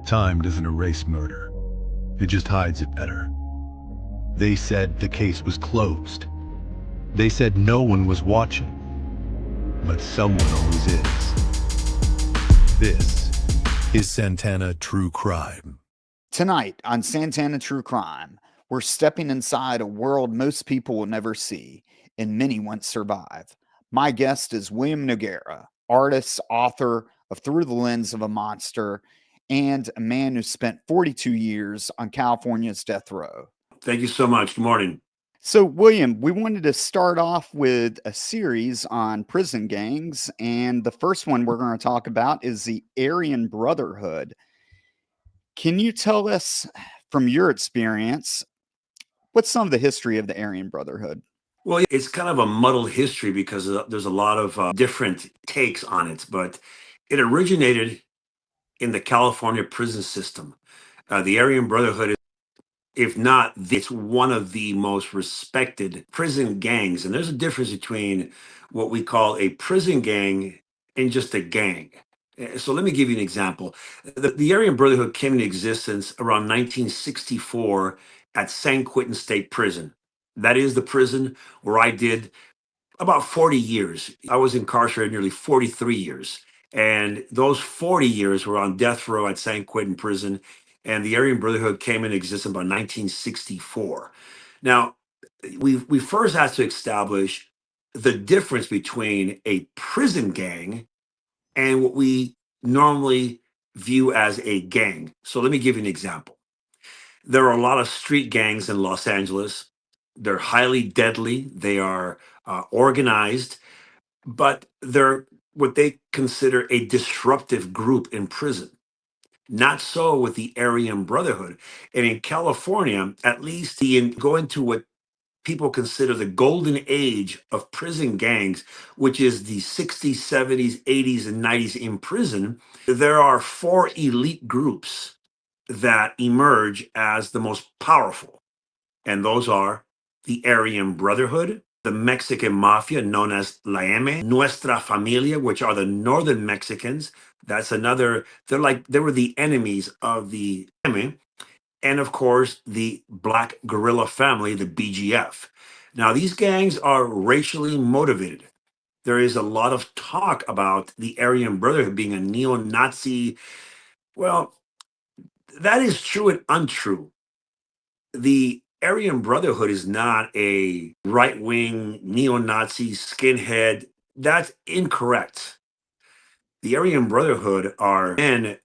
Time doesn't erase murder. It just hides it better. They said the case was closed. They said no one was watching. But someone always is. This is Santana True Crime. Tonight on Santana True Crime, we're stepping inside a world most people will never see and many won't survive. My guest is William Noguera, artist, author of Through the Lens of a Monster, and a man who spent 42 years on California's death row. Thank you so much. Good morning. So, William, we wanted to start off with a series on prison gangs, and the first one we're going to talk about is the Aryan Brotherhood. Can you tell us, from your experience, what's some of the history of the Aryan Brotherhood? Well, it's kind of a muddled history because there's a lot of different takes on it, but it originated in the California prison system. The Aryan Brotherhood, if not, it's one of the most respected prison gangs. And there's a difference between what we call a prison gang and just a gang. So let me give you an example. The Aryan Brotherhood came into existence around 1964 at San Quentin State Prison. That is the prison where I did about 40 years. I was incarcerated nearly 43 years. And those 40 years were on death row at San Quentin Prison. And the Aryan Brotherhood came into existence about 1964. Now, we first have to establish the difference between a prison gang and what we normally view as a gang. So let me give you an example. There are a lot of street gangs in Los Angeles. They're highly deadly. They are organized, but they're what they consider a disruptive group in prison. Not so with the Aryan Brotherhood. And in California, at least go into what people consider the golden age of prison gangs, which is the 60s, 70s, 80s, and 90s in prison. There are four elite groups that emerge as the most powerful. And those are the Aryan Brotherhood, the Mexican Mafia known as La M, Nuestra Familia, which are the Northern Mexicans. That's another, they were the enemies of the M, and of course, the Black Guerrilla Family, the BGF. Now, these gangs are racially motivated. There is a lot of talk about the Aryan Brotherhood being a neo-Nazi. Well, that is true and untrue. The Aryan Brotherhood is not a right-wing neo-Nazi skinhead. That's incorrect. The Aryan Brotherhood are men,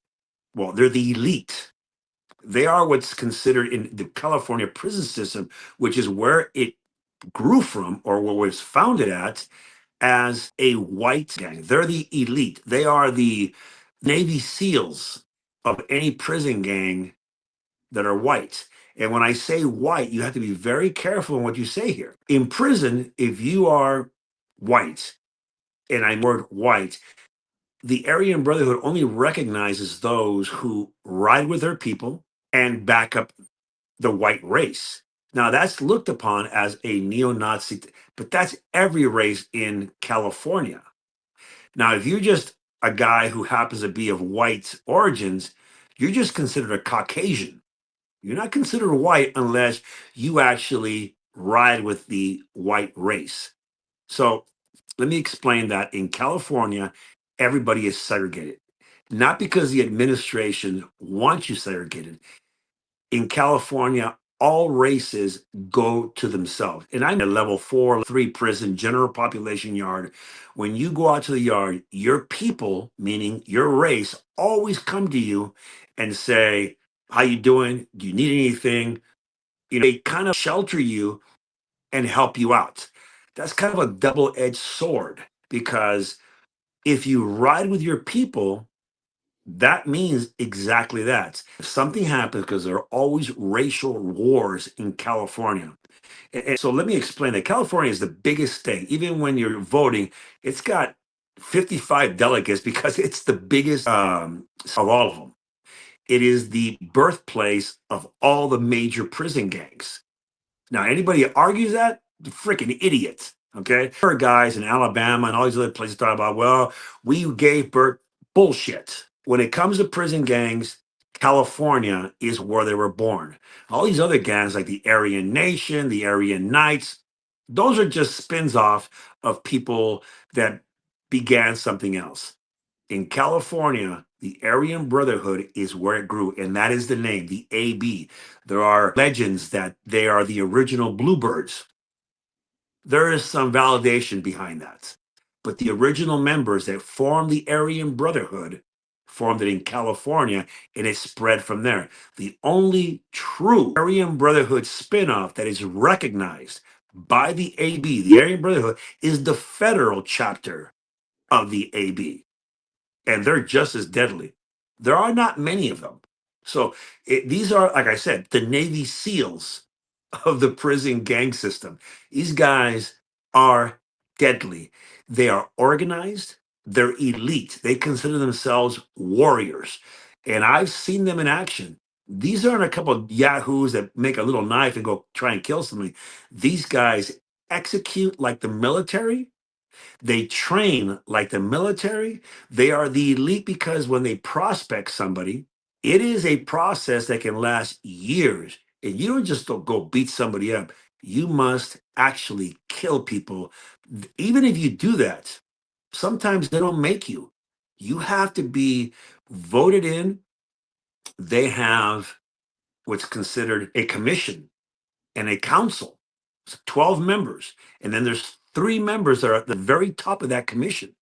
well, they're the elite. They are what's considered in the California prison system, which is where it grew from or what was founded at, as a white gang. They're the elite. They are the Navy SEALs of any prison gang that are white. And when I say white, you have to be very careful in what you say here. In prison, if you are white, and I word white, the Aryan Brotherhood only recognizes those who ride with their people and back up the white race. Now, that's looked upon as a neo-Nazi, but that's every race in California. Now, if you're just a guy who happens to be of white origins, you're just considered a Caucasian. You're not considered white unless you actually ride with the white race. So let me explain that in California, everybody is segregated. Not because the administration wants you segregated. In California, all races go to themselves. And I'm at level 4, 3 prison, general population yard. When you go out to the yard, your people, meaning your race, always come to you and say, how you doing? Do you need anything? They kind of shelter you and help you out. That's kind of a double-edged sword because if you ride with your people, that means exactly that. If something happens, because there are always racial wars in California. And so let me explain that California is the biggest state. Even when you're voting, it's got 55 delegates because it's the biggest of all of them. It is the birthplace of all the major prison gangs. Now, anybody that argues that, freaking idiot. Okay. There are guys in Alabama and all these other places talk about, well, we gave birth. Bullshit. When it comes to prison gangs, California is where they were born. All these other gangs, like the Aryan Nation, the Aryan Knights, those are just spins off of people that began something else. In California, the Aryan Brotherhood is where it grew, and that is the name, the AB. There are legends that they are the original Bluebirds. There is some validation behind that. But the original members that formed the Aryan Brotherhood formed it in California, and it spread from there. The only true Aryan Brotherhood spinoff that is recognized by the AB, the Aryan Brotherhood, is the federal chapter of the AB, and they're just as deadly. There are not many of them. So these are, like I said, the Navy SEALs of the prison gang system. These guys are deadly. They are organized, they're elite. They consider themselves warriors. And I've seen them in action. These aren't a couple of yahoos that make a little knife and go try and kill somebody. These guys execute like the military, they train like the military. They are the elite because when they prospect somebody, it is a process that can last years. And you don't just go beat somebody up. You must actually kill people. Even if you do that, sometimes they don't make you. You have to be voted in. They have what's considered a commission and a council. It's 12 members. And then there's 3 members that are at the very top of that commission.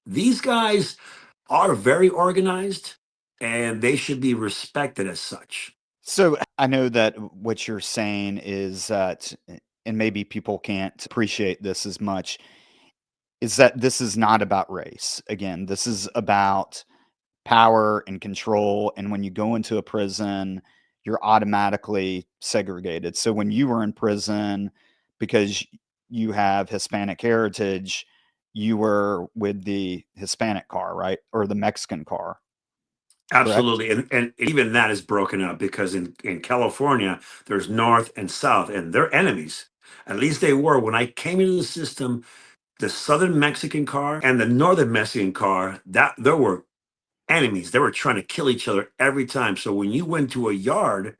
These guys are very organized and they should be respected as such. So I know that what you're saying is that, and maybe people can't appreciate this as much, is that this is not about race. Again, this is about power and control. And when you go into a prison, you're automatically segregated. So when you were in prison, because you have Hispanic heritage, you were with the Hispanic car, right? Or the Mexican car, correct? Absolutely. And even that is broken up because in California, there's North and South, and they're enemies. At least they were. When I came into the system, the Southern Mexican car and the Northern Mexican car, that there were enemies. They were trying to kill each other every time. So when you went to a yard,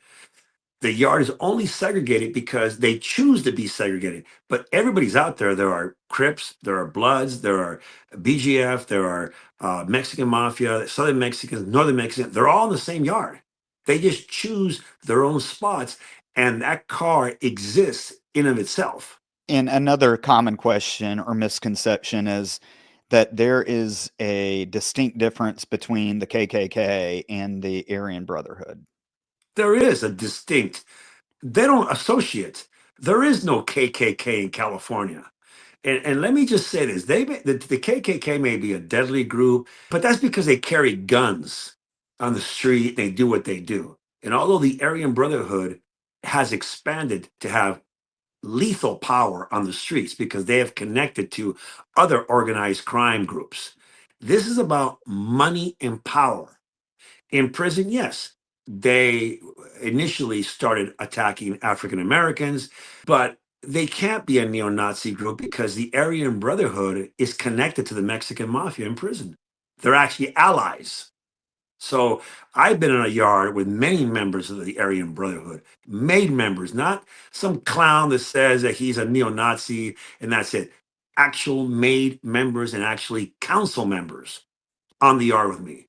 the yard is only segregated because they choose to be segregated. But everybody's out there. There are Crips, there are Bloods, there are BGF, there are Mexican Mafia, Southern Mexicans, Northern Mexicans. They're all in the same yard. They just choose their own spots, and that car exists in of itself. And another common question or misconception is that there is a distinct difference between the KKK and the Aryan Brotherhood. There is a distinct. They don't associate. There is no KKK in California. And let me just say this: the KKK may be a deadly group, but that's because they carry guns on the street. They do what they do. And although the Aryan Brotherhood has expanded to have lethal power on the streets because they have connected to other organized crime groups, this is about money and power. In prison, yes, they initially started attacking African Americans, but they can't be a neo-Nazi group because the Aryan Brotherhood is connected to the Mexican mafia in prison. They're actually allies. So I've been in a yard with many members of the Aryan Brotherhood, made members, not some clown that says that he's a neo-Nazi and that's it. Actual made members and actually council members on the yard with me.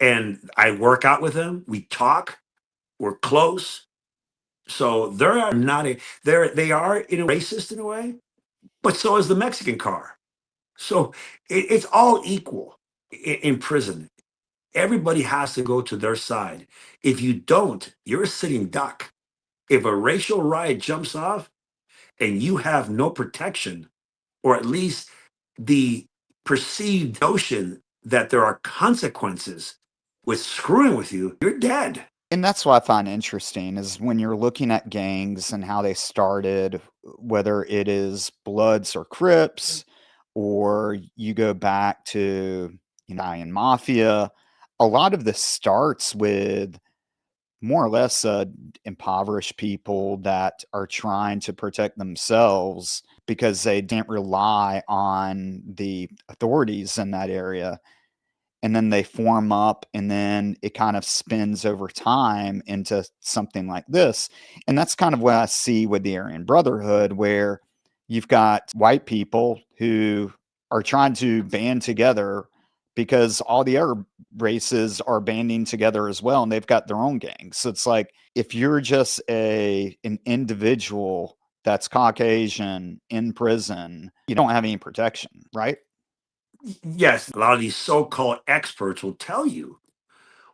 And I work out with them. We talk. We're close. So they're not a they are in a racist in a way, but so is the Mexican car. So it's all equal in prison. Everybody has to go to their side. If you don't, you're a sitting duck. If a racial riot jumps off and you have no protection, or at least the perceived notion that there are consequences with screwing with you, you're dead. And that's what I find interesting is when you're looking at gangs and how they started, whether it is Bloods or Crips, or you go back to Italian Mafia, a lot of this starts with more or less impoverished people that are trying to protect themselves because they didn't rely on the authorities in that area. and then they form up, and then it kind of spins over time into something like this. And that's kind of what I see with the Aryan Brotherhood, where you've got white people who are trying to band together because all the other races are banding together as well, and they've got their own gangs. So it's like, if you're just an individual that's Caucasian in prison, you don't have any protection, right? Yes, a lot of these so-called experts will tell you,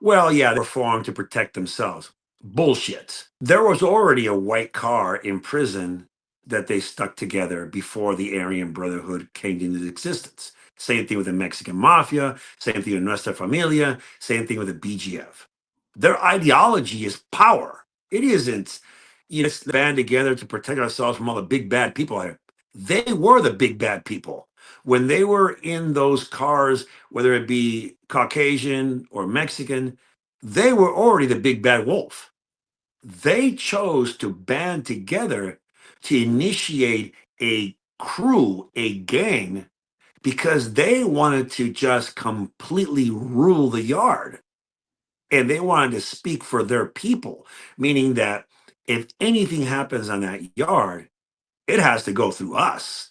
well, yeah, they were formed to protect themselves. Bullshit. There was already a white car in prison that they stuck together before the Aryan Brotherhood came into existence. Same thing with the Mexican Mafia, same thing with Nuestra Familia, same thing with the BGF. Their ideology is power. It isn't, let's band together to protect ourselves from all the big bad people out here. They were the big bad people. When they were in those cars, whether it be Caucasian or Mexican, they were already the big bad wolf. They chose to band together to initiate a crew, a gang, because they wanted to just completely rule the yard. And they wanted to speak for their people, meaning that if anything happens on that yard, it has to go through us.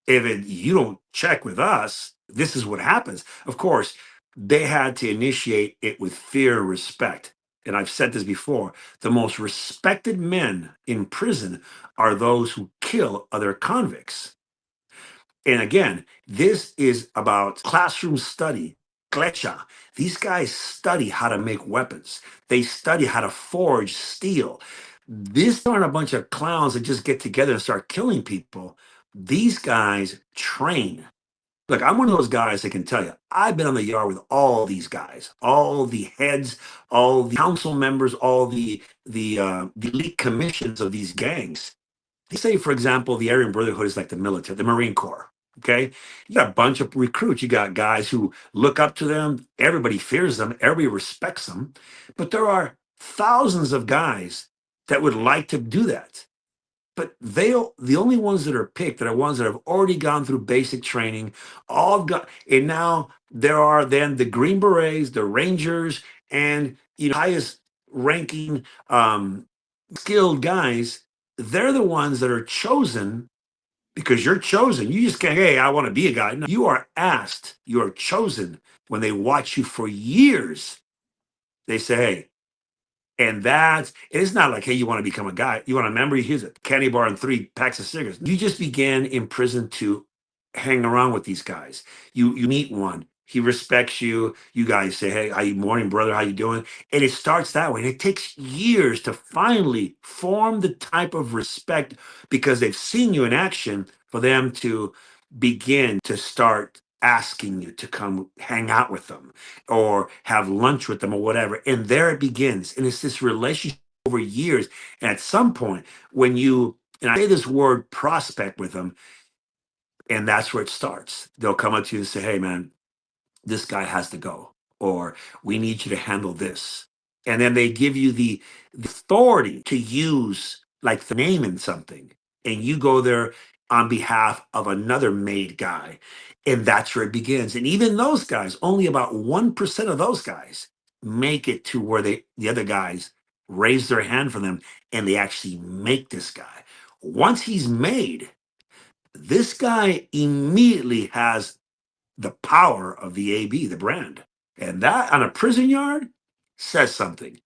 You don't check with us, this is what happens. Of course, they had to initiate it with fear and respect. And I've said this before, the most respected men in prison are those who kill other convicts. And again, this is about classroom study. Klecha. These guys study how to make weapons. They study how to forge steel. These aren't a bunch of clowns that just get together and start killing people. These guys train. Look, I'm one of those guys that can tell you, I've been on the yard with all these guys, all the heads, all the council members, all the elite commissions of these gangs. They say, for example, the Aryan Brotherhood is like the military, the Marine Corps. Okay. You got a bunch of recruits. You got guys who look up to them. Everybody fears them. Everybody respects them. But there are thousands of guys that would like to do that. But the only ones that are picked that are ones that have already gone through basic training, all got, and now there are then the Green Berets, the Rangers, and highest ranking skilled guys. They're the ones that are chosen because you're chosen. You just can't, hey, I want to be a guy. No, you are asked, you are chosen when they watch you for years. They say, hey, and it's not like, hey, you want to become a guy. You want a member? Here's a candy bar and 3 packs of cigarettes. You just began in prison to hang around with these guys. You meet one. He respects you. You guys say, hey, how you morning, brother? How you doing? And it starts that way. And it takes years to finally form the type of respect because they've seen you in action for them to begin to start asking you to come hang out with them or have lunch with them or whatever. And there it begins. And it's this relationship over years. And at some point, and I say this word prospect with them, and that's where it starts. They'll come up to you and say, hey, man, this guy has to go, or we need you to handle this. And then they give you the authority to use like the name in something. And you go there on behalf of another made guy. And that's where it begins. And even those guys, only about 1% of those guys make it to where the other guys raise their hand for them and they actually make this guy. Once he's made, this guy immediately has the power of the AB, the brand. And that on a prison yard says something.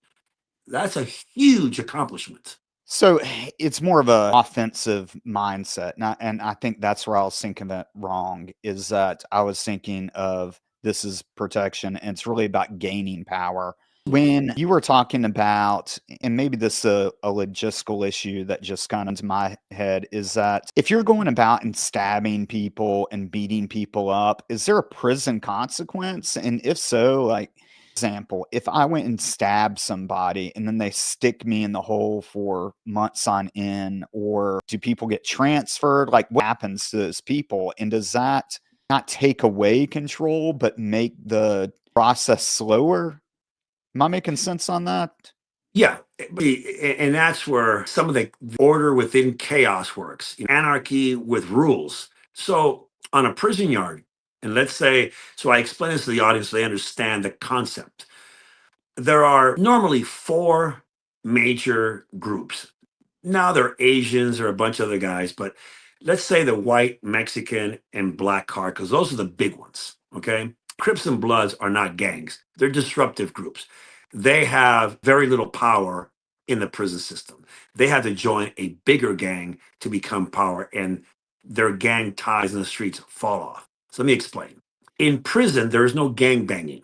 That's a huge accomplishment. So it's more of a offensive mindset. And I think that's where I was thinking of it wrong, is that I was thinking of this is protection and it's really about gaining power. When you were talking about, and maybe this is a logistical issue that just got into my head, is that if you're going about and stabbing people and beating people up, is there a prison consequence? And if so, like, example, if I went and stabbed somebody and then they stick me in the hole for months on end, or do people get transferred? Like, what happens to those people? And does that not take away control, but make the process slower? Am I making sense on that? Yeah. And that's where some of the order within chaos works, anarchy with rules. So on a prison yard, And let's say, so I explain this to the audience so they understand the concept. There are normally four major groups. Now they're Asians or a bunch of other guys, but let's say the white, Mexican, and black card, because those are the big ones. Okay. Crips and Bloods are not gangs, they're disruptive groups. They have very little power in the prison system. They have to join a bigger gang to become power, and their gang ties in the streets fall off. So let me explain. In prison, there is no gang banging.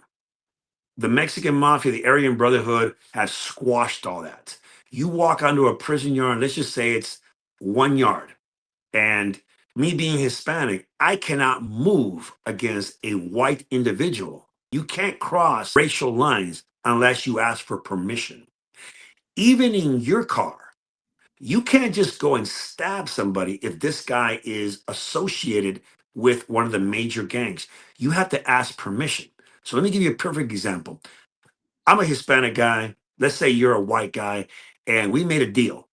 The Mexican mafia, the Aryan Brotherhood have squashed all that. You walk onto a prison yard, let's just say it's 1 yard. And me being Hispanic, I cannot move against a white individual. You can't cross racial lines unless you ask for permission. Even in your car, you can't just go and stab somebody if this guy is associated with one of the major gangs. You have to ask permission. So let me give you a perfect example. I'm a Hispanic guy. Let's say you're a white guy, and we made a deal.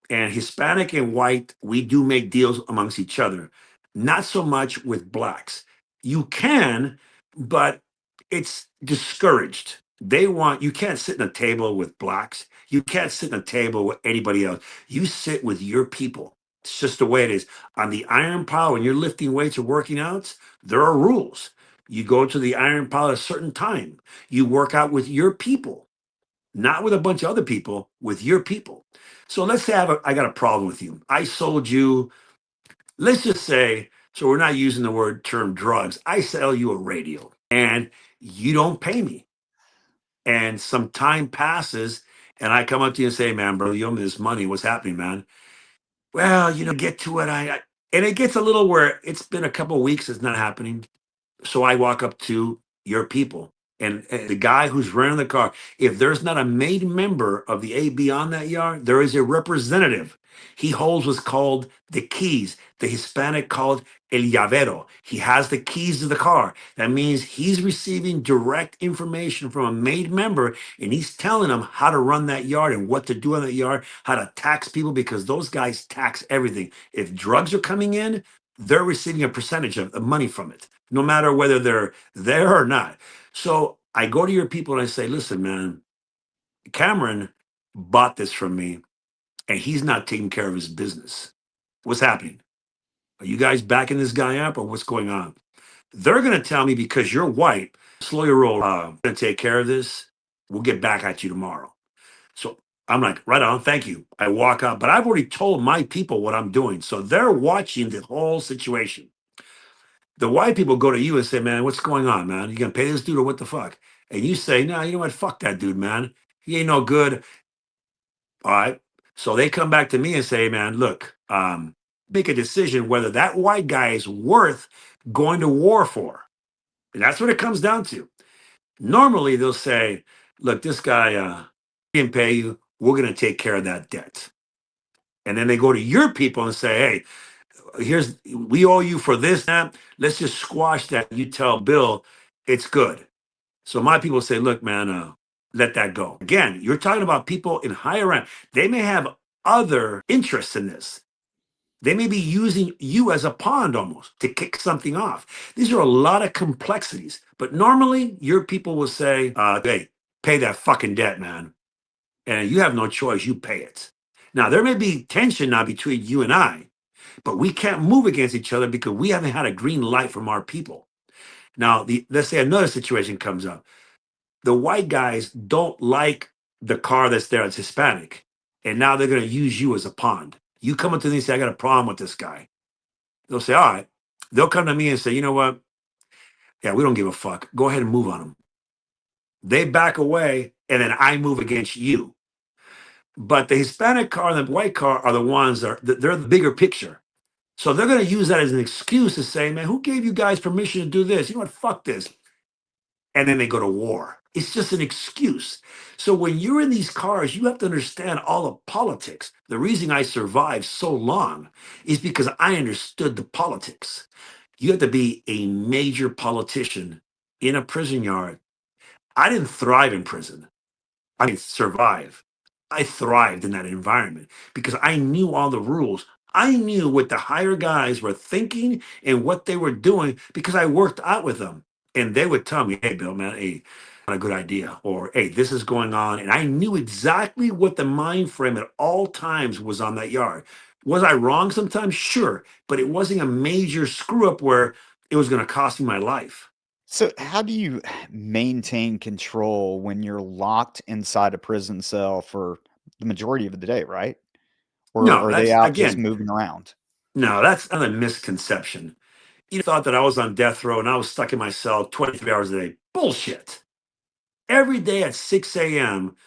And Hispanic and white, we do make deals amongst each other, not so much with blacks. You can, but it's discouraged. They want, you can't sit in a table with blacks. You can't sit in a table with anybody else. You sit with your people. It's just the way it is. On the iron pile, when you're lifting weights or working out, there are rules. You go to the iron pile at a certain time. You work out with your people, not with a bunch of other people, with your people. So let's say I got a problem with you. I sold you, let's just say, so we're not using the word term drugs. I sell you a radio and you don't pay me. And some time passes and I come up to you and say, man, bro, you owe me this money. What's happening, man? Well, get to it. And it gets a little where it's been a couple of weeks, it's not happening. So I walk up to your people and the guy who's renting the car. If there's not a made member of the AB on that yard, there is a representative. He holds what's called the keys. The Hispanic called el llavero. He has the keys to the car. That means he's receiving direct information from a made member, and he's telling them how to run that yard and what to do on that yard, how to tax people, because those guys tax everything. If drugs are coming in, they're receiving a percentage of the money from it, no matter whether they're there or not. So I go to your people and I say, listen, man, Cameron bought this from me and he's not taking care of his business. What's happening? Are you guys backing this guy up or what's going on? They're going to tell me, because you're white, slow your roll. Going to take care of this. We'll get back at you tomorrow. So I'm like, right on, thank you. I walk out, but I've already told my people what I'm doing. So they're watching the whole situation. The white people go to you and say, man, what's going on, man? You gonna pay this dude or what the fuck? And you say, no, you know what? Fuck that dude, man. He ain't no good. All right. So they come back to me and say, man, look, make a decision whether that white guy is worth going to war for. And that's what it comes down to. Normally they'll say, look, this guy didn't pay you. We're gonna take care of that debt. And then they go to your people and say, hey, we owe you for this, that. Let's just squash that. You tell Bill it's good. So my people say, look, man, let that go. Again, you're talking about people in higher rank. They may have other interests in this. They may be using you as a pond almost to kick something off. These are a lot of complexities. But normally your people will say, hey, pay that fucking debt, man. And you have no choice. You pay it. Now, there may be tension now between you and I, but we can't move against each other because we haven't had a green light from our people. Now, let's say another situation comes up. The white guys don't like the car that's there. It's Hispanic. And now they're going to use you as a pond. You come up to me and say, I got a problem with this guy. They'll say, all right. They'll come to me and say, you know what? Yeah, we don't give a fuck. Go ahead and move on them. They back away, and then I move against you. But the Hispanic car and the white car are the ones that they're the bigger picture. So they're going to use that as an excuse to say, man, who gave you guys permission to do this? You know what? Fuck this. And then they go to war. It's just an excuse. So when you're in these cars, you have to understand all the politics. The reason I survived so long is because I understood the politics. You have to be a major politician in a prison yard. I didn't thrive in prison. I didn't survive. I thrived in that environment because I knew all the rules. I knew what the higher guys were thinking and what they were doing because I worked out with them. And they would tell me, hey, Bill, man, hey, not a good idea. Or, hey, this is going on. And I knew exactly what the mind frame at all times was on that yard. Was I wrong sometimes? Sure. But it wasn't a major screw up where it was going to cost me my life. So, how do you maintain control when you're locked inside a prison cell for the majority of the day, right? Or No, are they that's out just again, moving around? no, that's another misconception. You thought that I was on death row and I was stuck in my cell 23 hours a day. Bullshit. Every day at 6 a.m.,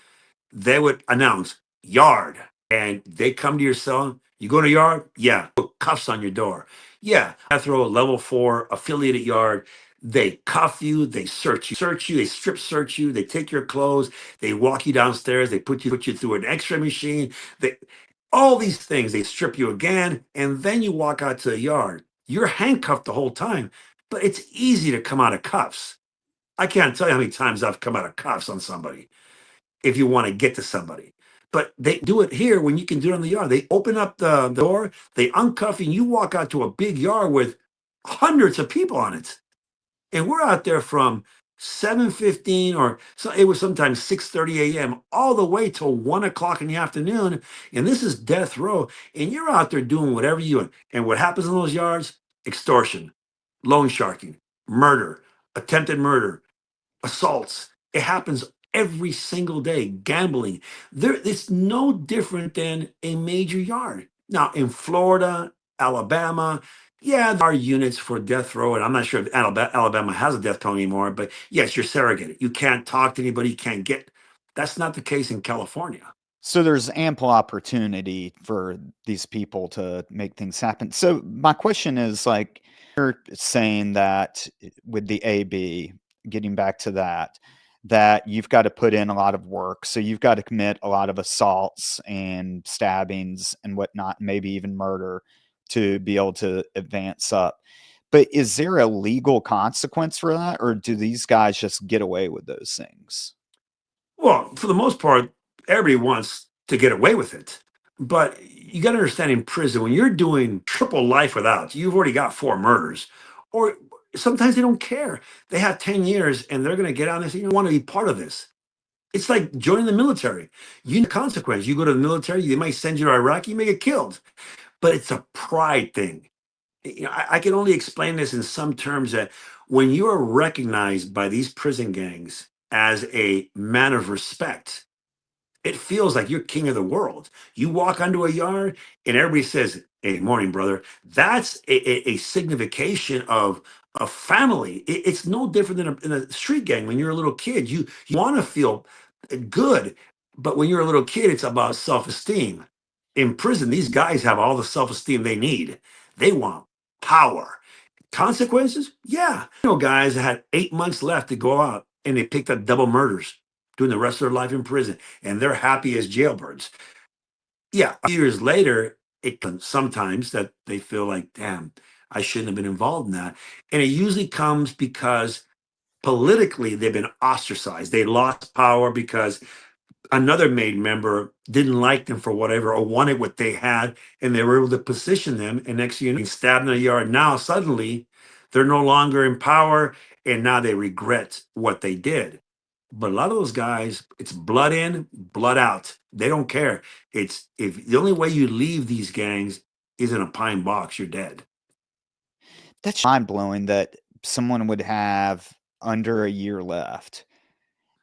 they would announce yard and they come to your cell. You go to yard? Yeah. Put cuffs on your door. Yeah. Death row, level 4, affiliated yard. They cuff you, they search you, they strip search you, they take your clothes, they walk you downstairs, they put you through an x-ray machine. They all these things, they strip you again, and then you walk out to the yard. You're handcuffed the whole time, but it's easy to come out of cuffs. I can't tell you how many times I've come out of cuffs on somebody if you want to get to somebody. But they do it here when you can do it in the yard. They open up the door, they uncuff you, and you walk out to a big yard with hundreds of people on it. And we're out there from 7:15 or so it was sometimes 6:30 a.m. all the way till 1 o'clock in the afternoon. And this is death row. And you're out there doing whatever you want. And what happens in those yards? Extortion, loan sharking, murder, attempted murder, assaults. It happens every single day. Gambling. It's no different than a major yard. Now in Florida, Alabama, yeah, there are units for death row, and I'm not sure if Alabama has a death penalty anymore. But yes, you're surrogated. You can't talk to anybody. You can't get. That's not the case in California. So there's ample opportunity for these people to make things happen. So my question is like you're saying that with the AB, getting back to that, that you've got to put in a lot of work. So you've got to commit a lot of assaults and stabbings and whatnot, maybe even murder to be able to advance up. But is there a legal consequence for that, or do these guys just get away with those things? Well, for the most part, everybody wants to get away with it. But you got to understand in prison, when you're doing triple life without, you've already got 4 murders. Or sometimes they don't care. They have 10 years and they're going to get out and they say, you want to be part of this. It's like joining the military. You know the consequence. You go to the military, they might send you to Iraq, you may get killed. But it's a pride thing. I can only explain this in some terms that when you are recognized by these prison gangs as a man of respect, it feels like you're king of the world. You walk onto a yard and everybody says, hey, morning, brother. That's a signification of a family. It's no different than in a street gang. When you're a little kid, you want to feel good. But when you're a little kid, it's about self esteem. In prison, these guys have all the self esteem they need. They want power. Consequences? Yeah. Guys that had 8 months left to go out and they picked up double murders doing the rest of their life in prison and they're happy as jailbirds. Yeah, years later, it can sometimes that they feel like, damn, I shouldn't have been involved in that. And it usually comes because politically they've been ostracized. They lost power because another made member didn't like them for whatever or wanted what they had, and they were able to position them. And next thing you know, being stabbed in the yard. Now suddenly they're no longer in power, and now they regret what they did. But a lot of those guys, it's blood in, blood out. They don't care. It's if the only way you leave these gangs is in a pine box, you're dead. That's mind blowing that someone would have under a year left.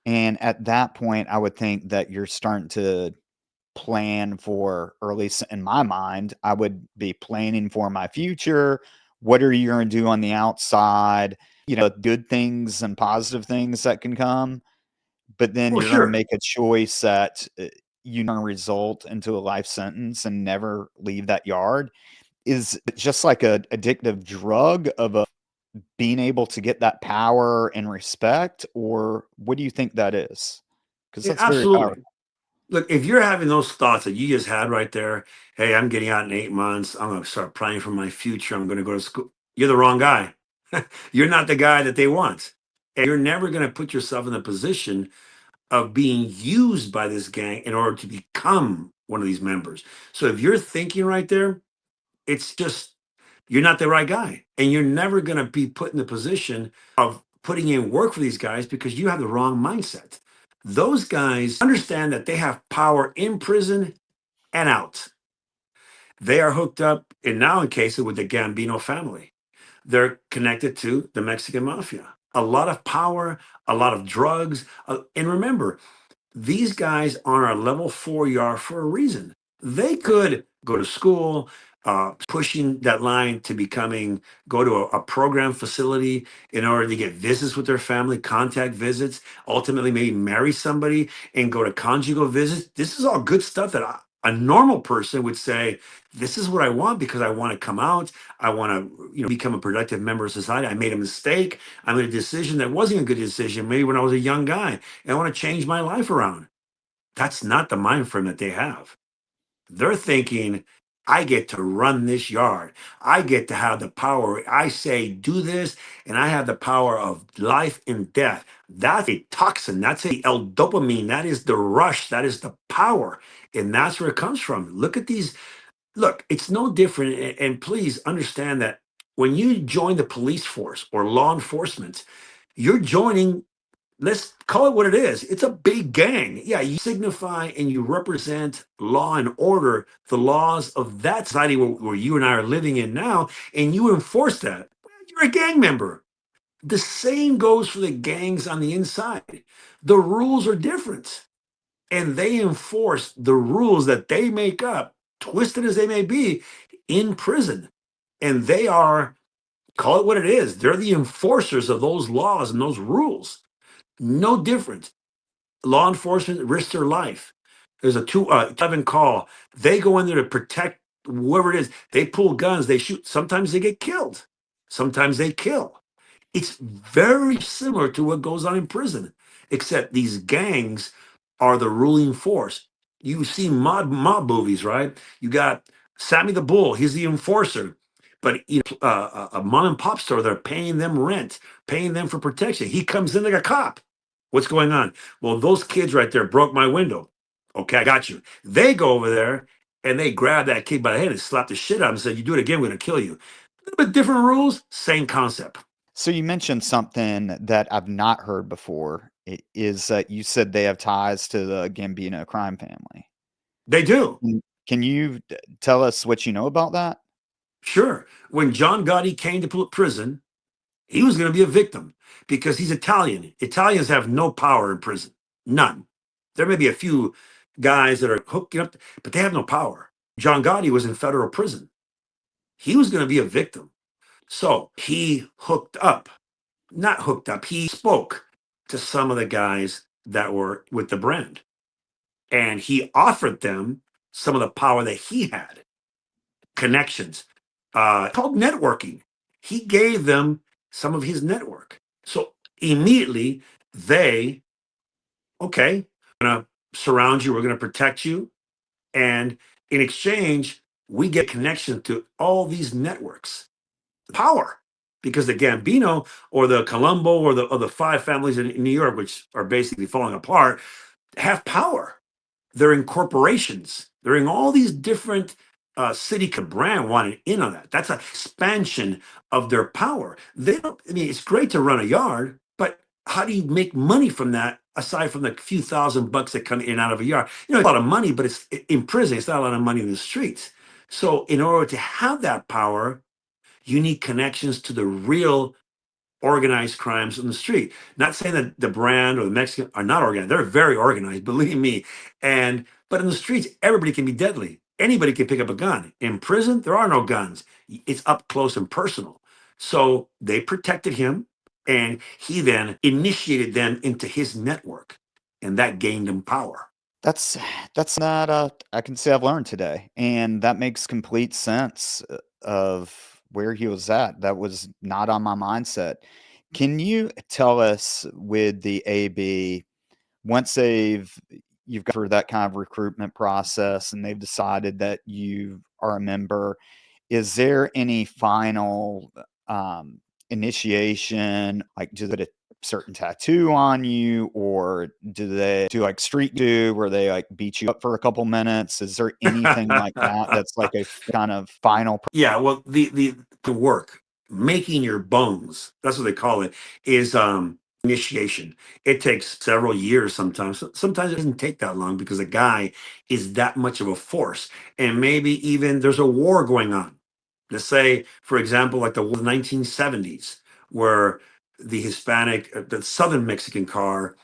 And at that point, I would think that you're starting to plan for, or at least in my mind, I would be planning for my future. What are you going to do on the outside? Good things and positive things that can come. But then Well, you're going to sure. make a choice that you're going to result into a life sentence and never leave that yard. Is it just like a addictive drug of being able to get that power and respect, or what do you think that is? Because Yeah, that's very powerful. absolutely. Look, if you're having those thoughts that you just had right there, hey, I'm getting out in 8 months. I'm going to start planning for my future. I'm going to go to school. You're the wrong guy. You're not the guy that they want. And you're never going to put yourself in the position of being used by this gang in order to become one of these members. So if you're thinking right there, It's just, you're not the right guy. And you're never going to be put in the position of putting in work for these guys because you have the wrong mindset. Those guys understand that they have power in prison and out. They are hooked up, and now in cases with the Gambino family, they're connected to the Mexican mafia. A lot of power, a lot of drugs. And remember, these guys on our level 4 yard for a reason. They could go to school, pushing that line to becoming, go to a program facility in order to get visits with their family, contact visits, ultimately maybe marry somebody and go to conjugal visits. This is all good stuff that a normal person would say, this is what I want because I want to come out. I want to, become a productive member of society. I made a mistake. I made a decision that wasn't a good decision, maybe when I was a young guy, and I want to change my life around. That's not the mind frame that they have. They're thinking, I get to run this yard. I get to have the power. I say, do this, and I have the power of life and death. That's a toxin. That's a L-dopamine. That is the rush. That is the power. And that's where it comes from. Look at these. Look, it's no different. And please understand that when you join the police force or law enforcement, you're joining, let's call it what it is. It's a big gang. Yeah, you signify and you represent law and order, the laws of that society where you and I are living in now, and you enforce that. You're a gang member. The same goes for the gangs on the inside. The rules are different, and they enforce the rules that they make up, twisted as they may be, in prison. And they are, call it what it is, they're the enforcers of those laws and those rules. No different. Law enforcement risks their life. There's a 211 call. They go in there to protect whoever it is. They pull guns. They shoot. Sometimes they get killed. Sometimes they kill. It's very similar to what goes on in prison, except these gangs are the ruling force. You see mob movies, right? You got Sammy the Bull. He's the enforcer. But a mom and pop store, they're paying them rent, paying them for protection. He comes in like a cop. What's going on? Well, those kids right there broke my window. Okay, I got you. They go over there and they grab that kid by the head and slap the shit out of him and say, you do it again, we're going to kill you. A little bit different rules, same concept. So you mentioned something that I've not heard before. Is that you said they have ties to the Gambino crime family. They do. Can you tell us what you know about that? Sure. When John Gotti came to prison, he was going to be a victim because he's Italian. Italians have no power in prison. None. There may be a few guys that are hooking up, but they have no power. John Gotti was in federal prison. He was going to be a victim. So he hooked up, not hooked up, he spoke to some of the guys that were with the brand. And he offered them some of the power that he had, connections, called networking. He gave them some of his network. So immediately they, okay, we're going to surround you, we're going to protect you. And in exchange, we get connection to all these networks. Power, because the Gambino or the Colombo or the five families in New York, which are basically falling apart, have power. They're in corporations. They're in all these different city brand wanted in on that. That's an expansion of their power. They don't. I mean, it's great to run a yard, but how do you make money from that? Aside from the few $1,000 that come in and out of a yard, a lot of money, but it's in prison. It's not a lot of money in the streets. So, in order to have that power, you need connections to the real organized crimes in the street. Not saying that the brand or the Mexican are not organized. They're very organized, believe me. But in the streets, everybody can be deadly. Anybody can pick up a gun. In prison, there are no guns. It's up close and personal. So they protected him, and he then initiated them into his network, and that gained him power. That's not I can say I've learned today, and that makes complete sense of where he was at. That was not on my mindset. Can you tell us with the AB, once you've got through that kind of recruitment process and they've decided that you are a member, is there any final initiation? Like, do they certain tattoo on you, or do they do like street do where they like beat you up for a couple minutes? Is there anything like that that's like a kind of final? Yeah, well, the work, making your bones, that's what they call it, is initiation. It takes several years sometimes. Sometimes it doesn't take that long because a guy is that much of a force. And maybe even there's a war going on. Let's say, for example, like the 1970s, where the Hispanic, the Southern Mexican car,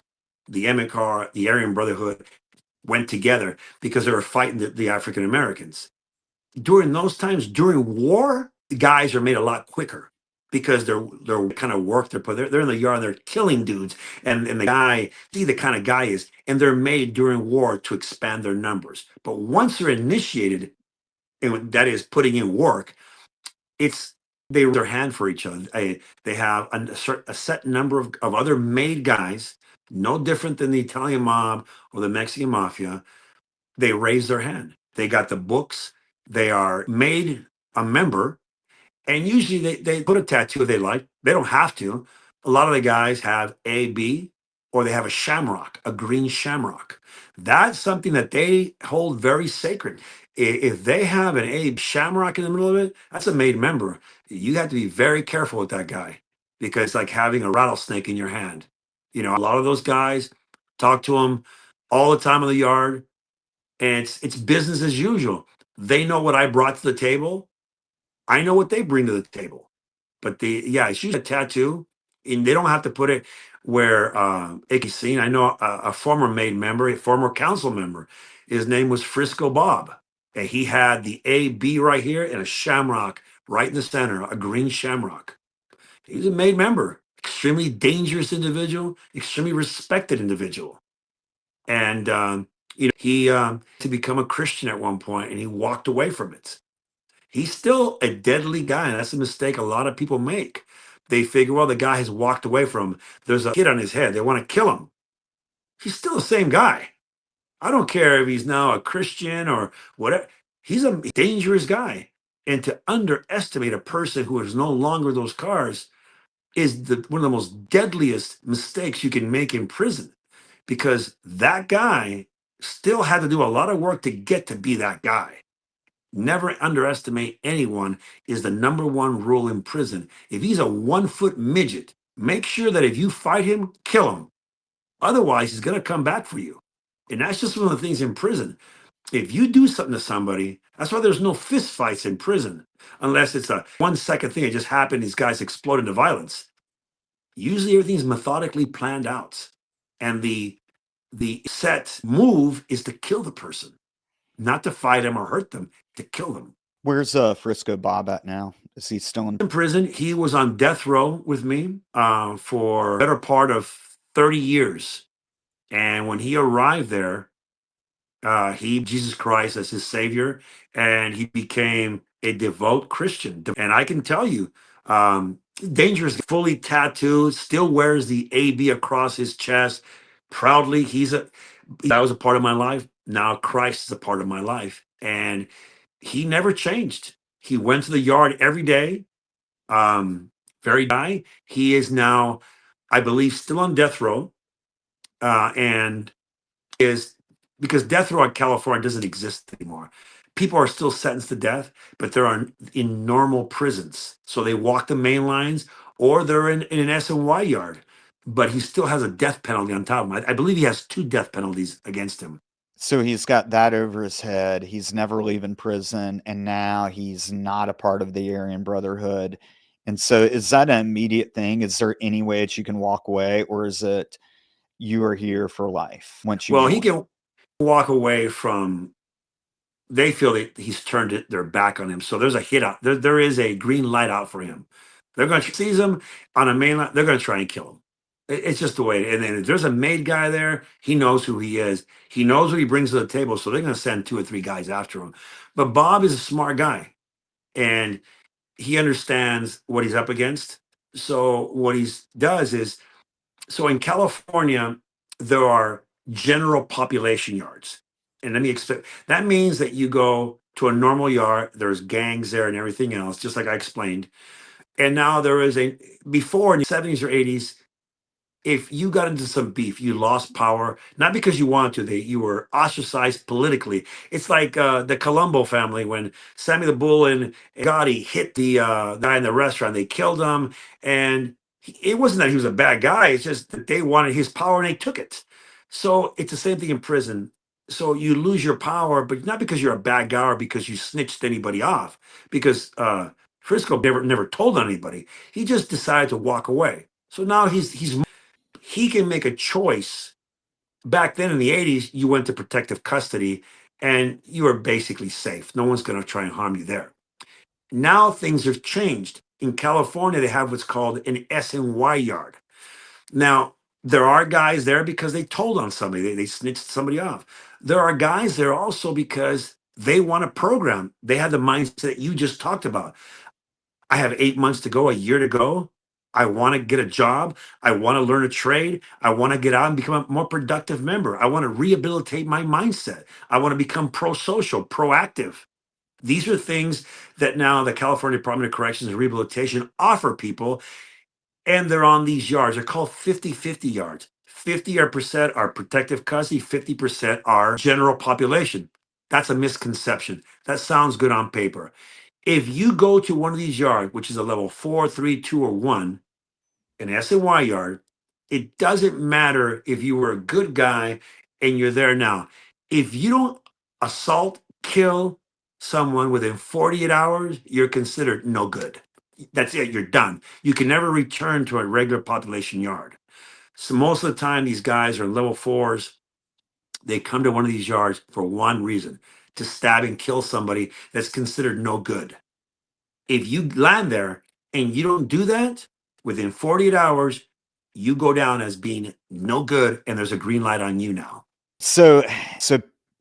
the Emmett car, the Aryan Brotherhood went together because they were fighting the African Americans. During those times, during war, the guys are made a lot quicker because they're kind of work they're in the yard, they're killing dudes, and the guy, see the kind of guy is, and they're made during war to expand their numbers. But once they're initiated, and that is putting in work, it's they raise their hand for each other. They have a set number of other made guys, no different than the Italian mob or the Mexican mafia. They raise their hand. They got the books. They are made a member. And usually they put a tattoo they like. They don't have to. A lot of the guys have A, B, or they have a shamrock, a green shamrock. That's something that they hold very sacred. If they have an A shamrock in the middle of it, that's a made member. You have to be very careful with that guy because it's like having a rattlesnake in your hand. You know, a lot of those guys talk to them all the time in the yard, and it's business as usual. They know what I brought to the table. I know what they bring to the table. But it's usually a tattoo, and they don't have to put it where it can be seen. I know a former made member, a former council member. His name was Frisco Bob, and he had the A B right here and a shamrock right in the center, a green shamrock. He's a made member, extremely dangerous individual, extremely respected individual. And he to become a Christian at one point, and he walked away from it. He's still a deadly guy, and that's a mistake a lot of people make. They figure, well, the guy has walked away from him. There's a hit on his head. They want to kill him. He's still the same guy. I don't care if he's now a Christian or whatever. He's a dangerous guy. And to underestimate a person who is no longer those cars is one of the most deadliest mistakes you can make in prison, because that guy still had to do a lot of work to get to be that guy. Never underestimate anyone is the number one rule in prison. If he's a 1 foot midget, make sure that if you fight him, kill him. Otherwise, he's going to come back for you. And that's just one of the things in prison. If you do something to somebody, that's why there's no fist fights in prison, unless it's a 1 second thing that just happened. These guys explode into violence. Usually everything's methodically planned out. And the set move is to kill the person, not to fight them or hurt them, to kill them. Where's Frisco Bob at now? Is he still in? Prison? He was on death row with me for the better part of 30 years. And when he arrived there, he Jesus Christ as his savior, and he became a devout Christian. And I can tell you, dangerous, fully tattooed, still wears the AB across his chest proudly. That was a part of my life. Now Christ is a part of my life, and he never changed. He went to the yard every day. Very guy. He is now, I believe, still on death row, and is because death row in California doesn't exist anymore. People are still sentenced to death, but they're in normal prisons. So they walk the main lines, or they're in an SNY yard. But he still has a death penalty on top of him. I believe he has 2 death penalties against him. So he's got that over his head. He's never leaving prison, and now he's not a part of the Aryan Brotherhood. And so is that an immediate thing? Is there any way that you can walk away, or is it you are here for life once you Well, he join? can walk away from. They feel that he's turned their back on him. So there's a hit out. There is a green light out for him. They're going to seize him on a main line. They're going to try and kill him. It's just the way. And then if there's a made guy there, he knows who he is. He knows what he brings to the table. So they're going to send 2 or 3 guys after him. But Bob is a smart guy, and he understands what he's up against. So what he does is, so in California, there are general population yards. And let me explain. That means that you go to a normal yard, there's gangs there and everything else, just like I explained. And now there is before in the 70s or 80s, if you got into some beef, you lost power, not because you wanted to, you were ostracized politically. It's like the Colombo family when Sammy the Bull and Gotti hit the guy in the restaurant. They killed him, and it wasn't that he was a bad guy. It's just that they wanted his power and they took it. So it's the same thing in prison. So you lose your power, but not because you're a bad guy or because you snitched anybody off. Because Frisco never told on anybody. He just decided to walk away. So now he can make a choice. Back then in the 80s, you went to protective custody and you were basically safe. No one's going to try and harm you there. Now things have changed. In California, they have what's called an SNY yard. Now, there are guys there because they told on somebody, they snitched somebody off. There are guys there also because they want a program. They have the mindset you just talked about. I have 8 months to go, a year to go. I want to get a job. I want to learn a trade. I want to get out and become a more productive member. I want to rehabilitate my mindset. I want to become pro-social, proactive. These are things that now the California Department of Corrections and Rehabilitation offer people, and they're on these yards. They're called 50-50 yards. 50% are protective custody, 50% are general population. That's a misconception. That sounds good on paper. If you go to one of these yards, which is a level 4, 3, 2, or 1, an SNY yard, it doesn't matter if you were a good guy and you're there now. If you don't assault, kill someone within 48 hours, you're considered no good. That's it, you're done. You can never return to a regular population yard. So most of the time, these guys are level 4s. They come to one of these yards for one reason, to stab and kill somebody that's considered no good. If you land there and you don't do that within 48 hours, you go down as being no good and there's a green light on you now. So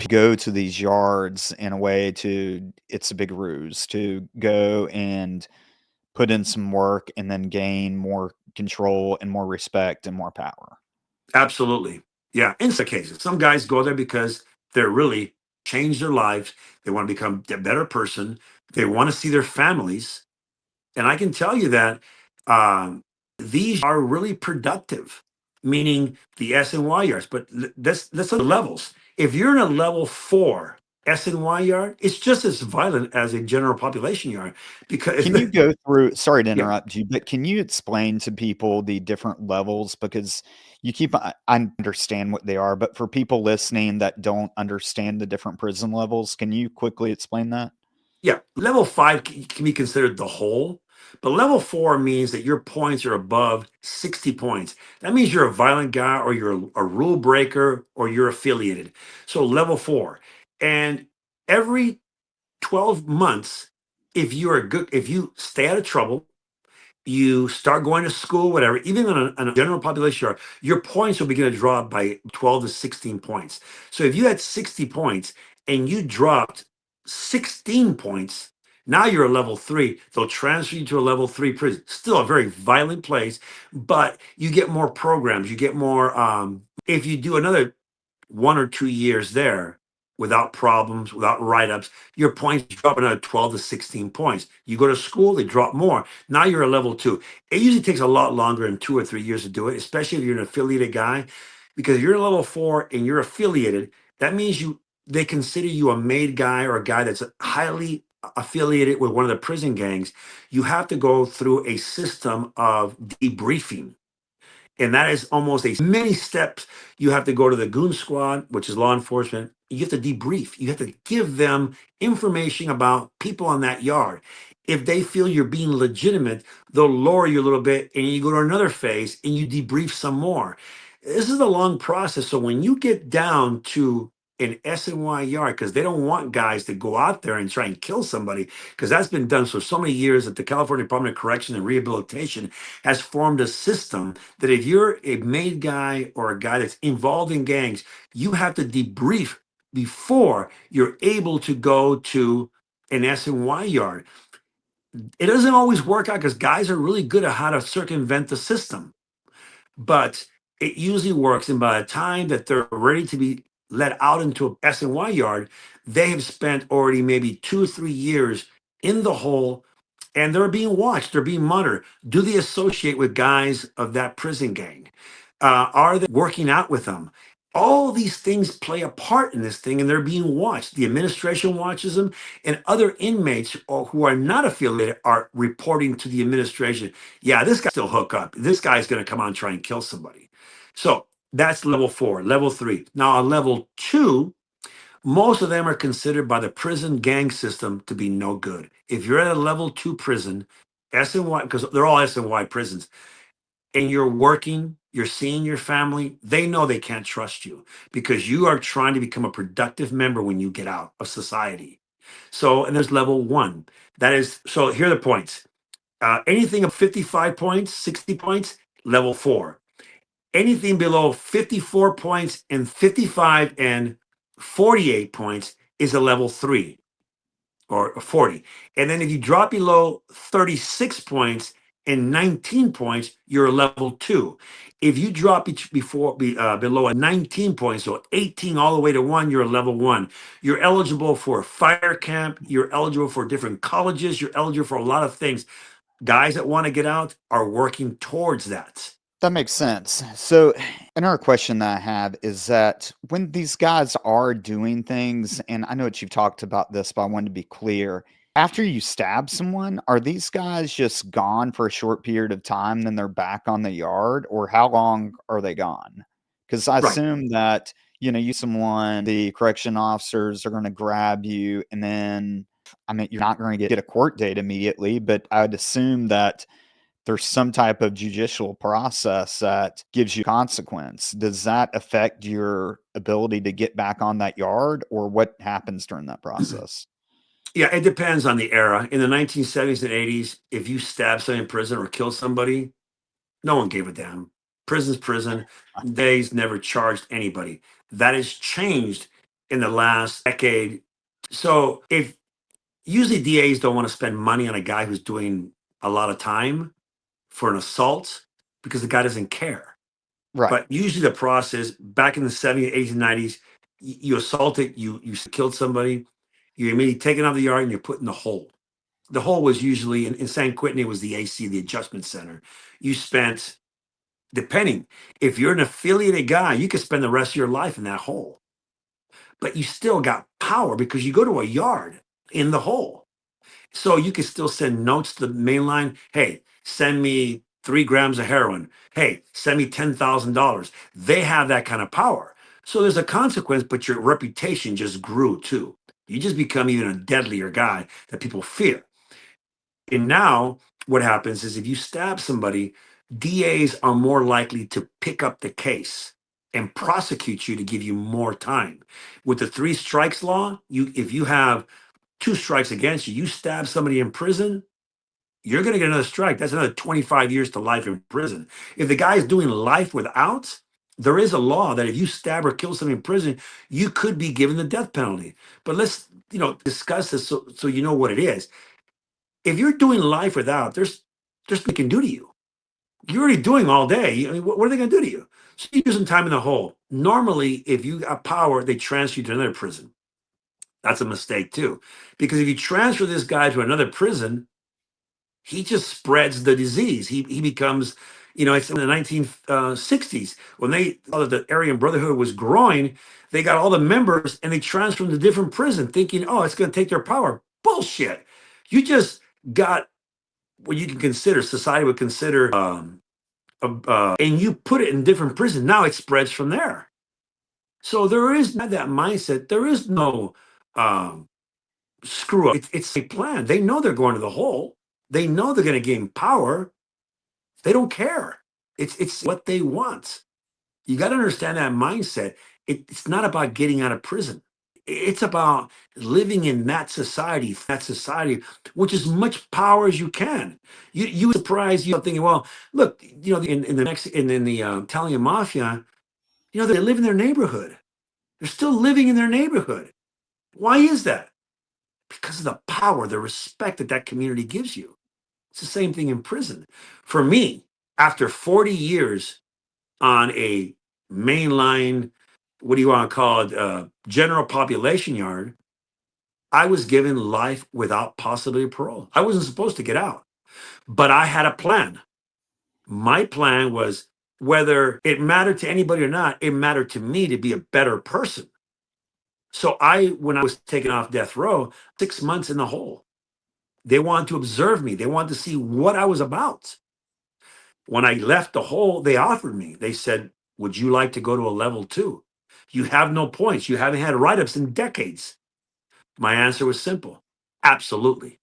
go to these yards in a way it's a big ruse to go and put in some work and then gain more control and more respect and more power. Absolutely. Yeah. In some cases, some guys go there because they're really changed their lives. They want to become a better person. They want to see their families. And I can tell you that these are really productive, meaning the SNY yards. But let's look at the levels. If you're in a level 4 SNY yard, it's just as violent as a general population yard. Because Can you go through, sorry to yeah, interrupt you, but can you explain to people the different levels? Because I understand what they are, but for people listening that don't understand the different prison levels, can you quickly explain that? yeah, level 5 can be considered the whole, but level 4 means that your points are above 60 points. That means you're a violent guy or you're a rule breaker or you're affiliated. So level 4. And every 12 months, if you stay out of trouble, you start going to school, whatever, even on a general population, your points will begin to drop by 12 to 16 points. So if you had 60 points and you dropped 16 points, now you're a level 3. They'll transfer you to a level 3 prison. Still a very violent place, but you get more programs. You get more. If you do another 1 or 2 years there without problems, without write-ups, your points drop another 12 to 16 points. You go to school, they drop more. Now you're a level 2. It usually takes a lot longer than 2 or 3 years to do it, especially if you're an affiliated guy, because you're a level 4 and you're affiliated. That means they consider you a made guy or a guy that's highly affiliated with one of the prison gangs. You have to go through a system of debriefing. And that is almost a many steps. You have to go to the goon squad, which is law enforcement. You have to debrief. You have to give them information about people on that yard. If they feel you're being legitimate, they'll lower you a little bit and you go to another phase and you debrief some more. This is a long process. So when you get down to an SNY yard, because they don't want guys to go out there and try and kill somebody, because that's been done for so many years that the California Department of Correction and Rehabilitation has formed a system that if you're a made guy or a guy that's involved in gangs, you have to debrief before you're able to go to an SNY yard. It doesn't always work out because guys are really good at how to circumvent the system, but it usually works. And by the time that they're ready to be let out into a SNY yard, they have spent already maybe 2 or 3 years in the hole and they're being watched, they're being monitored. Do they associate with guys of that prison gang? Are they working out with them? All these things play a part in this thing, and they're being watched. The administration watches them, and other inmates who are not affiliated are reporting to the administration. Yeah, this guy still hook up. This guy's going to come out and try and kill somebody. So that's level 4. Level 3. Now, on level 2, most of them are considered by the prison gang system to be no good. If you're at a level 2 prison, SNY, because they're all SNY prisons, and you're working, you're seeing your family, they know they can't trust you because you are trying to become a productive member when you get out of society. So, and there's level 1. That is, so here are the points. Anything of 55 points, 60 points, level 4. Anything below 54 points and 55 and 48 points is a level 3 or 40. And then if you drop below 36 points and 19 points, you're a level 2. If you drop below a 19 points, so 18 all the way to 1, you're a level 1. You're eligible for a fire camp. You're eligible for different colleges. You're eligible for a lot of things. Guys that want to get out are working towards that. That makes sense. So, another question that I have is that when these guys are doing things, and I know that you've talked about this, but I wanted to be clear. After you stab someone, are these guys just gone for a short period of time, then they're back on the yard, or how long are they gone? Because I Right. assume that, you someone, the correction officers are going to grab you, and then, I mean, you're not going to get a court date immediately, but I would assume that there's some type of judicial process that gives you consequence. Does that affect your ability to get back on that yard, or what happens during that process? Yeah, it depends on the era. In the 1970s and 80s, if you stab somebody in prison or kill somebody, no one gave a damn. Prison's prison. They's never charged anybody. That has changed in the last decade. So if usually DAs don't want to spend money on a guy who's doing a lot of time for an assault because the guy doesn't care. Right. But usually the process back in the 70s, 80s, and 90s, you assaulted, you killed somebody, you're immediately taken out of the yard and you're put in the hole. The hole was usually in San Quentin, it was the AC, the adjustment center. You spent, depending, if you're an affiliated guy, you could spend the rest of your life in that hole. But you still got power because you go to a yard in the hole. So you can still send notes to the main line. Hey, send me 3 grams of heroin. Hey, send me $10,000. They have that kind of power. So there's a consequence, but your reputation just grew too. You just become even a deadlier guy that people fear. And now what happens is if you stab somebody, DAs are more likely to pick up the case and prosecute you to give you more time. With the 3 strikes law, if you have 2 strikes against you, you stab somebody in prison, you're going to get another strike. That's another 25 years to life in prison. If the guy is doing life without, there is a law that if you stab or kill somebody in prison, you could be given the death penalty. But let's, discuss this so you know what it is. If you're doing life without, there's nothing they can do to you. You're already doing all day. I mean, what are they going to do to you? So you do some time in the hole. Normally, if you got power, they transfer you to another prison. That's a mistake too, because if you transfer this guy to another prison, he just spreads the disease. He becomes, it's in the 1960s when they saw that the Aryan Brotherhood was growing. They got all the members and they transferred them to different prison, thinking, oh, it's going to take their power. Bullshit. You just got what you can consider society would consider, and you put it in different prison. Now it spreads from there. So there is not that mindset. There is no screw up. It's a plan. They know they're going to the hole. They know they're going to gain power. They don't care. It's what they want. You got to understand that mindset. It's not about getting out of prison. It's about living in that society, which is much power as you can. You surprise you thinking, well, look, in the Italian mafia, they live in their neighborhood. They're still living in their neighborhood. Why is that? Because of the power, the respect that that community gives you. It's the same thing in prison. For me, after 40 years on a mainline, what do you want to call it, general population yard, I was given life without possibility of parole. I wasn't supposed to get out, but I had a plan. My plan was Whether it mattered to anybody or not, it mattered to me to be a better person. So when I was taken off death row, 6 months in the hole, they wanted to observe me. They wanted to see what I was about. When I left the hole, they offered me. They said, "Would you like to go to a level 2? You have no points. You haven't had write-ups in decades." My answer was simple. Absolutely.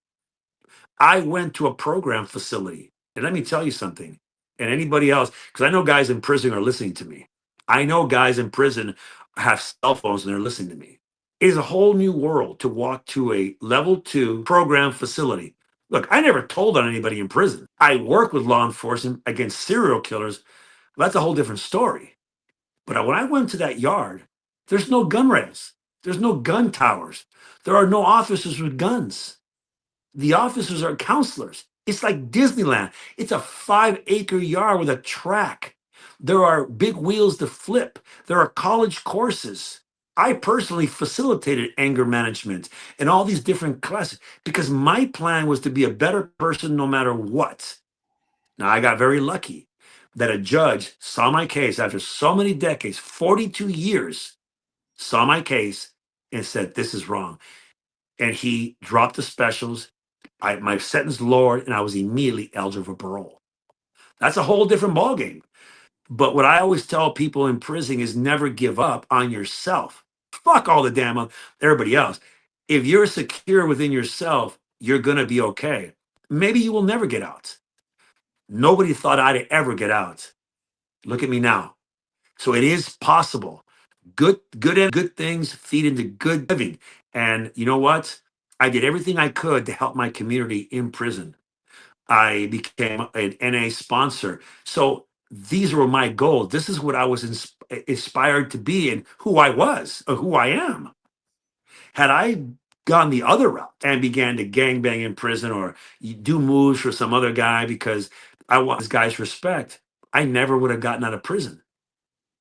I went to a program facility. And let me tell you something, and anybody else, because I know guys in prison are listening to me. I know guys in prison have cell phones and they're listening to me. It is a whole new world to walk to a level 2 program facility. Look, I never told on anybody in prison. I work with law enforcement against serial killers. That's a whole different story. But when I went to that yard, there's no gun ranges. There's no gun towers. There are no officers with guns. The officers are counselors. It's like Disneyland. It's a 5-acre yard with a track. There are big wheels to flip. There are college courses. I personally facilitated anger management and all these different classes because my plan was to be a better person no matter what. Now, I got very lucky that a judge saw my case after so many decades, 42 years, saw my case and said, "This is wrong." And he dropped the specials. My sentence lowered, and I was immediately eligible for parole. That's a whole different ballgame. But what I always tell people in prison is never give up on yourself. Fuck all the damn everybody else. If you're secure within yourself, you're gonna be okay. Maybe you will never get out. Nobody thought I'd ever get out. Look at me now. So it is possible. Good things feed into good living. And you know what? I did everything I could to help my community in prison. I became an NA sponsor. So these were my goals. This is what I was inspired to be and who I was or who I am. Had I gone the other route and began to gangbang in prison or do moves for some other guy because I want this guy's respect, I never would have gotten out of prison.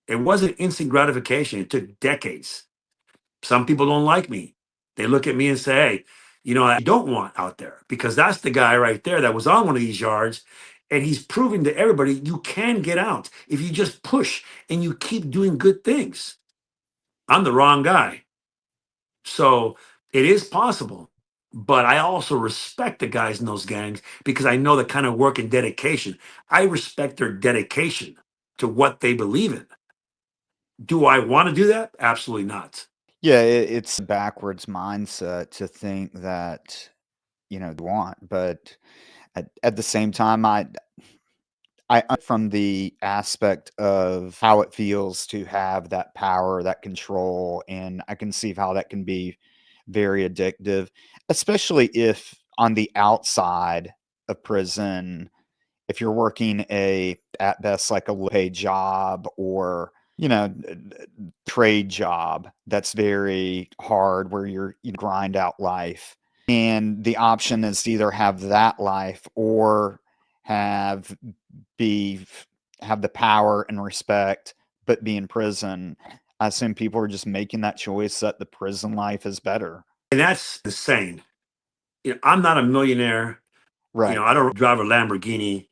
It wasn't instant gratification. It took decades. Some people don't like me. They look at me and say, "Hey, I don't want out there because that's the guy right there that was on one of these yards. And he's proving to everybody you can get out if you just push and you keep doing good things." I'm the wrong guy. So it is possible. But I also respect the guys in those gangs because I know the kind of work and dedication. I respect their dedication to what they believe in. Do I want to do that? Absolutely not. Yeah, it's a backwards mindset to think that, you want, but at the same time, from the aspect of how it feels to have that power, that control, and I can see how that can be very addictive, especially if on the outside of prison, if you're working at best, like a low-paid job or, trade job that's very hard where you grind out life. And the option is to either have that life or have be have the power and respect, but be in prison. I assume people are just making that choice that the prison life is better. And that's insane. I'm not a millionaire. Right. I don't drive a Lamborghini.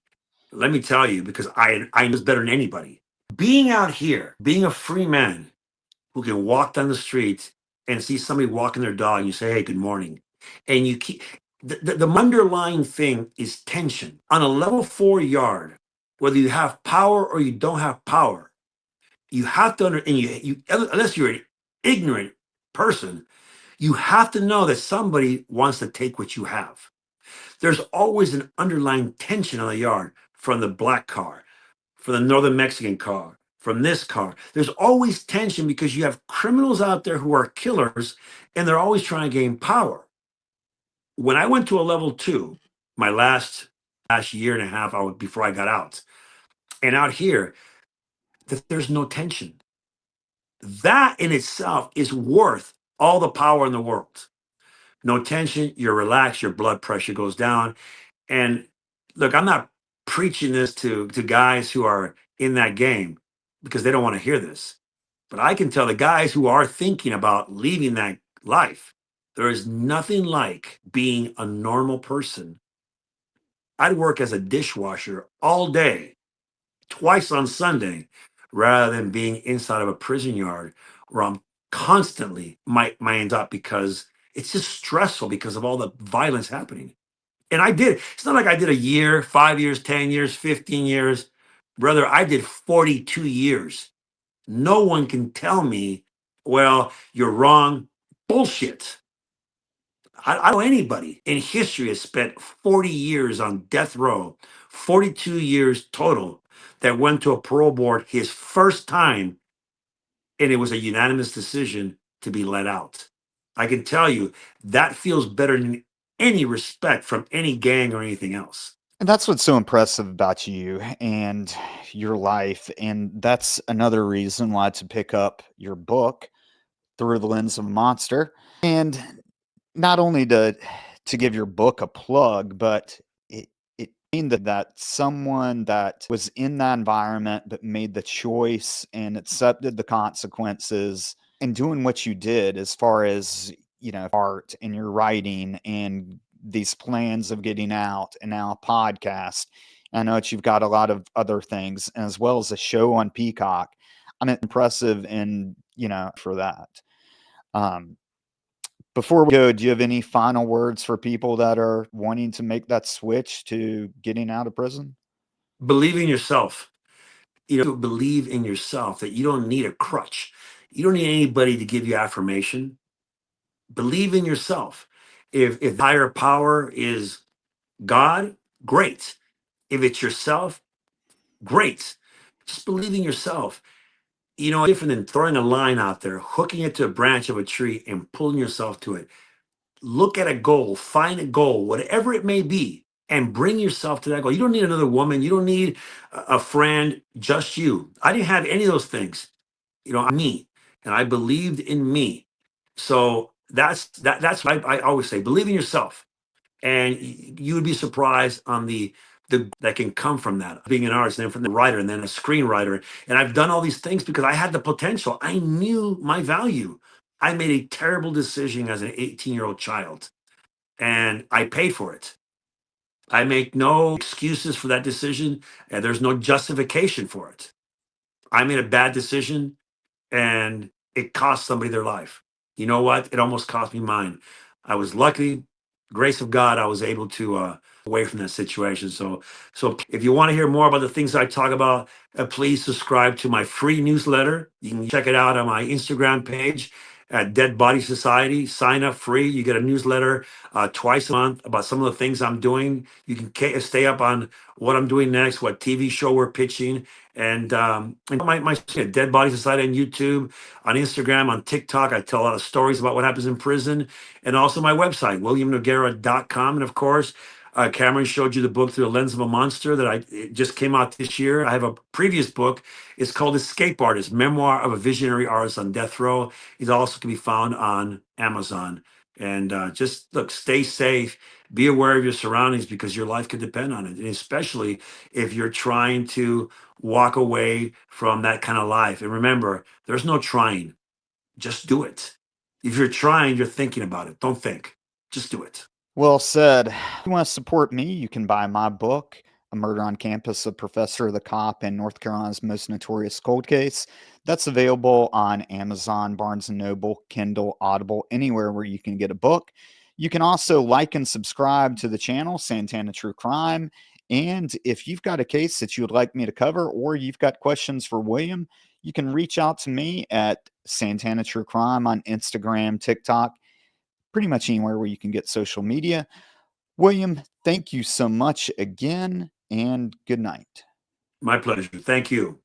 Let me tell you, because I know better than anybody. Being out here, being a free man who can walk down the street and see somebody walking their dog, and you say, "Hey, good morning," and you keep the underlying thing is tension on a level 4 yard. Whether you have power or you don't have power, you have to and you unless you're an ignorant person, you have to know that somebody wants to take what you have. There's always an underlying tension on the yard from the black car, from the northern Mexican car, from this car. There's always tension because you have criminals out there who are killers and they're always trying to gain power. When I went to a level 2, my last year and a half before I got out, and out here, there's no tension. That in itself is worth all the power in the world. No tension, you're relaxed, your blood pressure goes down. And look, I'm not preaching this to guys who are in that game because they don't want to hear this. But I can tell the guys who are thinking about leaving that life, there is nothing like being a normal person. I'd work as a dishwasher all day twice on Sunday, rather than being inside of a prison yard where I'm constantly my mind up because it's just stressful because of all the violence happening. And I did. It's not like I did a year, 5 years, 10 years, 15 years. Brother, I did 42 years. No one can tell me, well, you're wrong. Bullshit. I know anybody in history has spent 40 years on death row, 42 years total, that went to a parole board his first time, and it was a unanimous decision to be let out. I can tell you that feels better than any respect from any gang or anything else. And that's what's so impressive about you and your life. And that's another reason why to pick up your book, Through the Lens of a Monster. And not only to give your book a plug, but it mean that someone that was in that environment but made the choice and accepted the consequences and doing what you did as far as, you know, art and your writing and these plans of getting out and now a podcast. I know that you've got a lot of other things as well as a show on Peacock. I'm impressive and, you know, for that. Um, Before we go, do you have any final words for people that are wanting to make that switch to getting out of prison? Believe in yourself. Believe in yourself that you don't need a crutch. You don't need anybody to give you affirmation. Believe in yourself. If higher power is God, great. If it's yourself, great. Just believe in yourself. Different than throwing a line out there, hooking it to a branch of a tree and pulling yourself to it. Look at a goal, find a goal, whatever it may be, and bring yourself to that goal. You don't need another woman. You don't need a friend, just you. I didn't have any of those things. Me, and I believed in me. So that's what I always say. Believe in yourself, and you would be surprised on the that can come from that, being an artist, and then from the writer, and then a screenwriter. And I've done all these things because I had the potential. I knew my value. I made a terrible decision as an 18-year-old child, and I paid for it. I make no excuses for that decision, and there's no justification for it. I made a bad decision, and it cost somebody their life. You know what? It almost cost me mine. I was lucky, grace of God, I was able to away from that situation. So if you want to hear more about the things I talk about, please subscribe to my free newsletter. You can check it out on my Instagram page at Dead Body Society. Sign up free. You get a newsletter twice a month about some of the things I'm doing. You can stay up on what I'm doing next, what TV show we're pitching, and my Dead Body Society on YouTube, on Instagram, on TikTok. I tell a lot of stories about what happens in prison, and also my website, williamnoguera.com. And of course, Cameron showed you the book Through the Lens of a Monster that it just came out this year. I have a previous book. It's called Escape Artist, Memoir of a Visionary Artist on Death Row. It also can be found on Amazon. And just look, stay safe, be aware of your surroundings because your life could depend on it. And especially if you're trying to walk away from that kind of life. And remember, there's no trying, just do it. If you're trying, you're thinking about it. Don't think, just do it. Well said. If you want to support me, you can buy my book, A Murder on Campus, A Professor, the Cop, and North Carolina's Most Notorious Cold Case. That's available on Amazon, Barnes & Noble, Kindle, Audible, anywhere where you can get a book. You can also like and subscribe to the channel, Santana True Crime. And if you've got a case that you would like me to cover or you've got questions for William, you can reach out to me at Santana True Crime on Instagram, TikTok, pretty much anywhere where you can get social media. William, thank you so much again, and good night. My pleasure. Thank you.